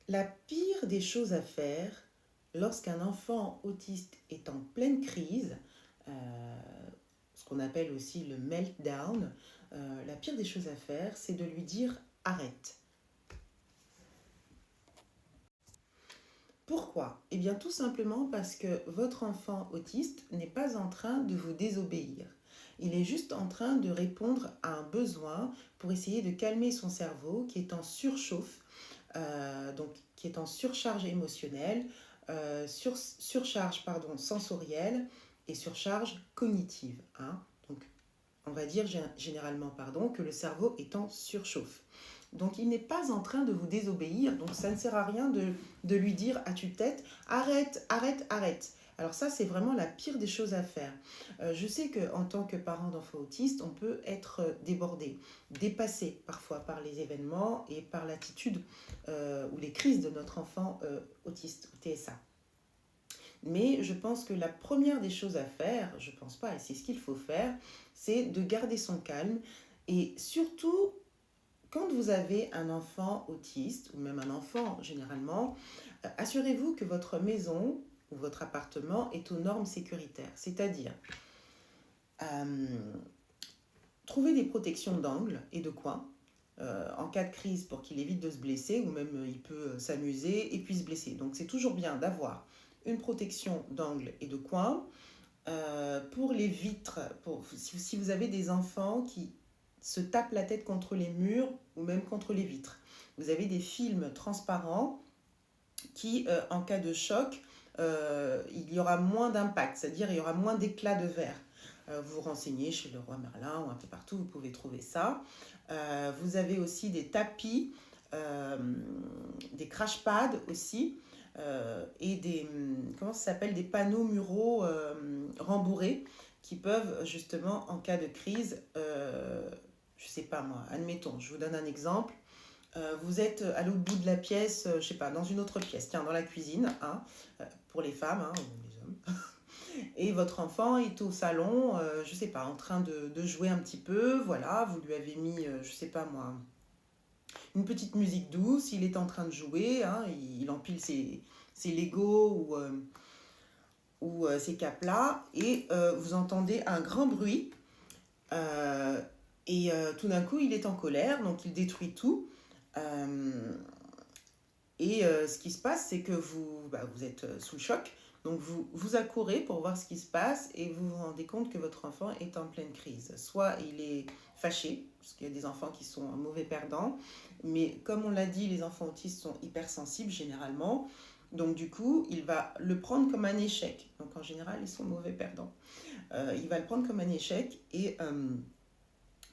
La pire des choses à faire lorsqu'un enfant autiste est en pleine crise, ce qu'on appelle aussi le meltdown, la pire des choses à faire, c'est de lui dire arrête. Pourquoi? Eh bien tout simplement parce que votre enfant autiste n'est pas en train de vous désobéir. Il est juste en train de répondre à un besoin pour essayer de calmer son cerveau qui est en surchauffe, donc qui est en surcharge émotionnelle, surcharge sensorielle et surcharge cognitive. Hein. Donc on va dire généralement que le cerveau est en surchauffe. Donc il n'est pas en train de vous désobéir, donc ça ne sert à rien de lui dire à tue-tête arrête, arrête, arrête. Alors ça, c'est vraiment la pire des choses à faire. Je sais qu'en tant que parent d'enfants autistes, on peut être débordé, dépassé parfois par les événements et par l'attitude ou les crises de notre enfant autiste ou TSA. Mais je pense que la première des choses à faire, je pense pas, et c'est ce qu'il faut faire, c'est de garder son calme et surtout quand vous avez un enfant autiste, ou même un enfant généralement, assurez-vous que votre maison ou votre appartement est aux normes sécuritaires. C'est-à-dire, euh, trouver des protections d'angle et de coin en cas de crise pour qu'il évite de se blesser, ou même il peut s'amuser et puis se blesser. Donc c'est toujours bien d'avoir une protection d'angle et de coin. Pour les vitres, si vous avez des enfants qui se tapent la tête contre les murs ou même contre les vitres, vous avez des films transparents qui, en cas de choc, il y aura moins d'impact, c'est-à-dire il y aura moins d'éclats de verre. Vous renseignez chez le roi Merlin ou un peu partout, vous pouvez trouver ça. Vous avez aussi des tapis, euh, des crash pads aussi, et des, comment ça s'appelle, des panneaux muraux rembourrés qui peuvent justement en cas de crise, je sais pas moi, admettons, je vous donne un exemple. Vous êtes à l'autre bout de la pièce, je sais pas, dans une autre pièce, tiens, dans la cuisine, hein, pour les femmes, hein, ou les hommes, et votre enfant est au salon, je sais pas, en train de jouer un petit peu, voilà, vous lui avez mis, je sais pas moi, une petite musique douce, il est en train de jouer, hein, il empile ses Lego ou ses caplas, et vous entendez un grand bruit, euh, et tout d'un coup il est en colère, donc il détruit tout. Euh, Et ce qui se passe, c'est que vous êtes sous le choc, donc vous accourez pour voir ce qui se passe et vous vous rendez compte que votre enfant est en pleine crise. Soit il est fâché, parce qu'il y a des enfants qui sont mauvais perdants, mais comme on l'a dit, les enfants autistes sont hypersensibles généralement, donc du coup, il va le prendre comme un échec. Donc en général, ils sont mauvais perdants. Il va le prendre comme un échec et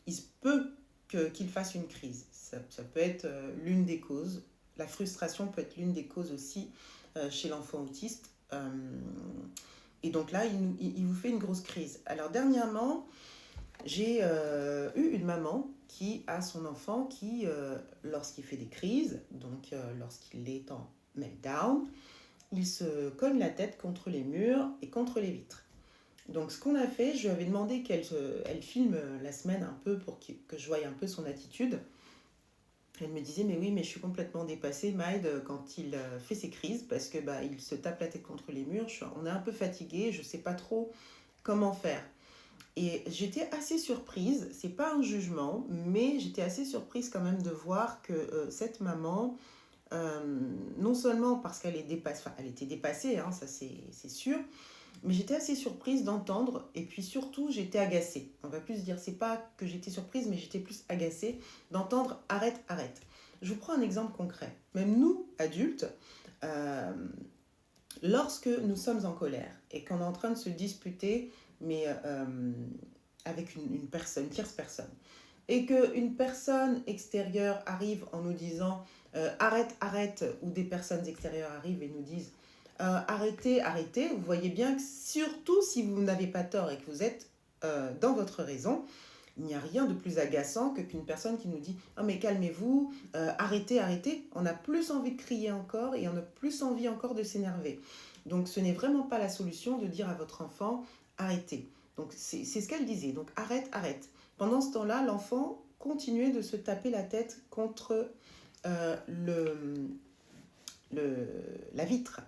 il se peut qu'il fasse une crise. Ça peut être l'une des causes. La frustration peut être l'une des causes aussi chez l'enfant autiste. Et donc là, il vous fait une grosse crise. Alors dernièrement, j'ai eu une maman qui a son enfant qui, lorsqu'il fait des crises, donc lorsqu'il est en meltdown, il se cogne la tête contre les murs et contre les vitres. Donc ce qu'on a fait, je lui avais demandé elle filme la semaine un peu pour que je voie un peu son attitude. Elle me disait mais oui mais je suis complètement dépassée Maïd quand il fait ses crises parce que il se tape la tête contre les murs, on est un peu fatigué, je sais pas trop comment faire. Et j'étais assez surprise, c'est pas un jugement, mais j'étais assez surprise quand même de voir que cette maman, non seulement parce qu'elle est dépassée, enfin elle était dépassée, hein, ça c'est sûr, mais j'étais assez surprise d'entendre, et puis surtout, j'étais agacée. On va plus dire, c'est pas que j'étais surprise, mais j'étais plus agacée d'entendre arrête, arrête. Je vous prends un exemple concret. Même nous, adultes, euh, lorsque nous sommes en colère et qu'on est en train de se disputer, mais avec une personne, une tierce personne, et qu'une personne extérieure arrive en nous disant arrête, arrête, ou des personnes extérieures arrivent et nous disent arrêtez, arrêtez, vous voyez bien que surtout si vous n'avez pas tort et que vous êtes dans votre raison, il n'y a rien de plus agaçant qu'une personne qui nous dit oh mais calmez-vous, arrêtez, arrêtez. On a plus envie de crier encore et on a plus envie encore de s'énerver. Donc ce n'est vraiment pas la solution de dire à votre enfant arrêtez. Donc c'est ce qu'elle disait. Donc arrête, arrête. Pendant ce temps-là, l'enfant continuait de se taper la tête contre euh, le, la vitre.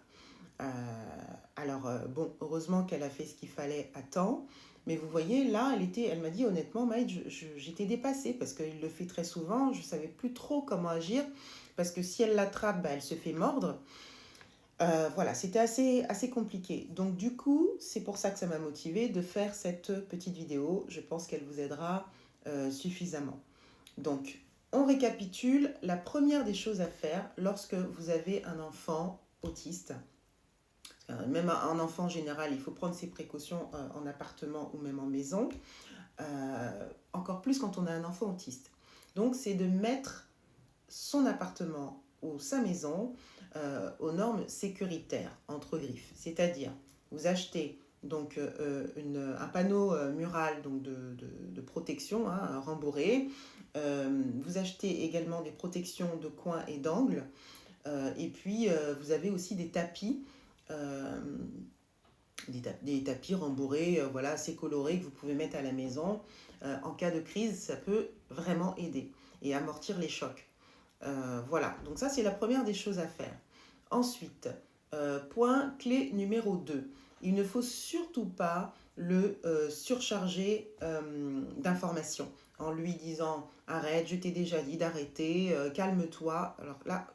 Bon, heureusement qu'elle a fait ce qu'il fallait à temps. Mais vous voyez, là, elle m'a dit honnêtement, Maïd, j'étais dépassée parce qu'il le fait très souvent. Je ne savais plus trop comment agir parce que si elle l'attrape, bah, elle se fait mordre. Voilà, c'était assez compliqué. Donc du coup, c'est pour ça que ça m'a motivée de faire cette petite vidéo. Je pense qu'elle vous aidera suffisamment. Donc, on récapitule. La première des choses à faire lorsque vous avez un enfant autiste, même un enfant en général, il faut prendre ses précautions en appartement ou même en maison, encore plus quand on a un enfant autiste. Donc, c'est de mettre son appartement ou sa maison aux normes sécuritaires, entre griffes. C'est-à-dire, vous achetez donc un panneau mural donc de protection, hein, rembourré. Vous achetez également des protections de coin et d'angle. Et puis, vous avez aussi des tapis. Euh, des tapis rembourrés, voilà, assez colorés que vous pouvez mettre à la maison. En cas de crise, ça peut vraiment aider et amortir les chocs. Voilà, donc ça c'est la première des choses à faire. Ensuite, point clé numéro 2. Il ne faut surtout pas le surcharger d'informations en lui disant arrête, je t'ai déjà dit d'arrêter, calme-toi. Alors là,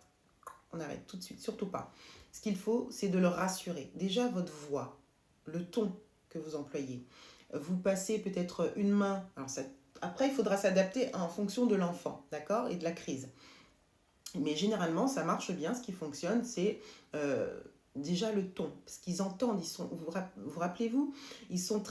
on arrête tout de suite, surtout pas. Ce qu'il faut, c'est de le rassurer. Déjà, votre voix, le ton que vous employez. Vous passez peut-être une main. Alors ça, après, il faudra s'adapter en fonction de l'enfant, d'accord, et de la crise. Mais généralement, ça marche bien. Ce qui fonctionne, c'est déjà le ton. Parce qu'ils entendent, vous rappelez-vous, ils sont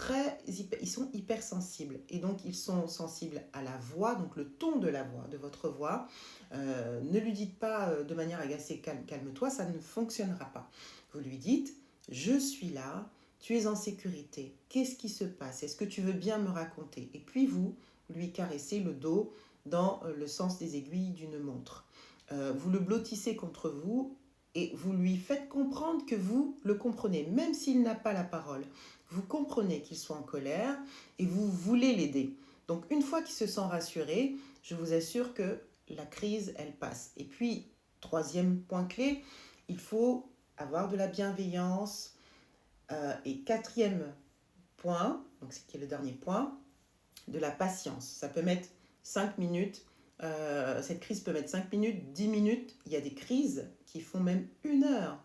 hypersensibles. Et donc, ils sont sensibles à la voix, donc le ton de la voix, de votre voix. Ne lui dites pas de manière agacée, calme-toi, ça ne fonctionnera pas. Vous lui dites, je suis là, tu es en sécurité. Qu'est-ce qui se passe? Est-ce que tu veux bien me raconter? Et puis vous lui caressez le dos dans le sens des aiguilles d'une montre. Vous le blottissez contre vous et vous lui faites comprendre que vous le comprenez, même s'il n'a pas la parole. Vous comprenez qu'il soit en colère et vous voulez l'aider. Donc une fois qu'il se sent rassuré, je vous assure que la crise, elle passe. Et puis, troisième point clé, il faut avoir de la bienveillance. Et quatrième point, donc c'est qui est le dernier point, de la patience. Ça peut mettre 5 minutes. Cette crise peut mettre 5 minutes, 10 minutes. Il y a des crises qui font même 1 heure.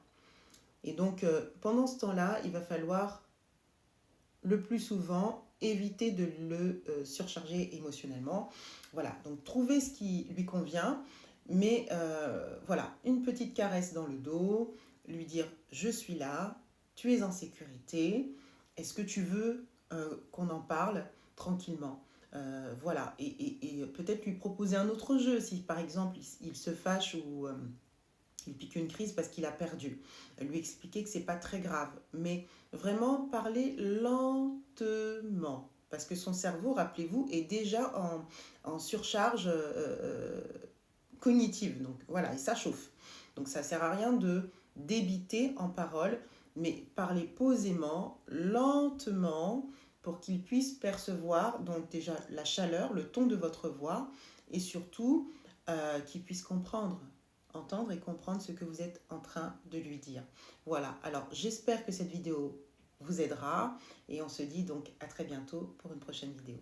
Et donc, pendant ce temps-là, il va falloir le plus souvent éviter de le surcharger émotionnellement. Voilà, donc trouver ce qui lui convient. Mais voilà, une petite caresse dans le dos, lui dire « je suis là, tu es en sécurité, est-ce que tu veux qu'on en parle tranquillement ?» Voilà, et peut-être lui proposer un autre jeu si par exemple il se fâche ou il pique une crise parce qu'il a perdu. Lui expliquer que c'est pas très grave, mais vraiment parler lentement. Parce que son cerveau, rappelez-vous, est déjà en surcharge cognitive. Donc voilà, et ça chauffe. Donc ça sert à rien de débiter en parole, mais parler posément, lentement, pour qu'il puisse percevoir donc déjà la chaleur, le ton de votre voix, et surtout qu'il puisse entendre et comprendre ce que vous êtes en train de lui dire. Voilà, alors j'espère que cette vidéo vous aidera, et on se dit donc à très bientôt pour une prochaine vidéo.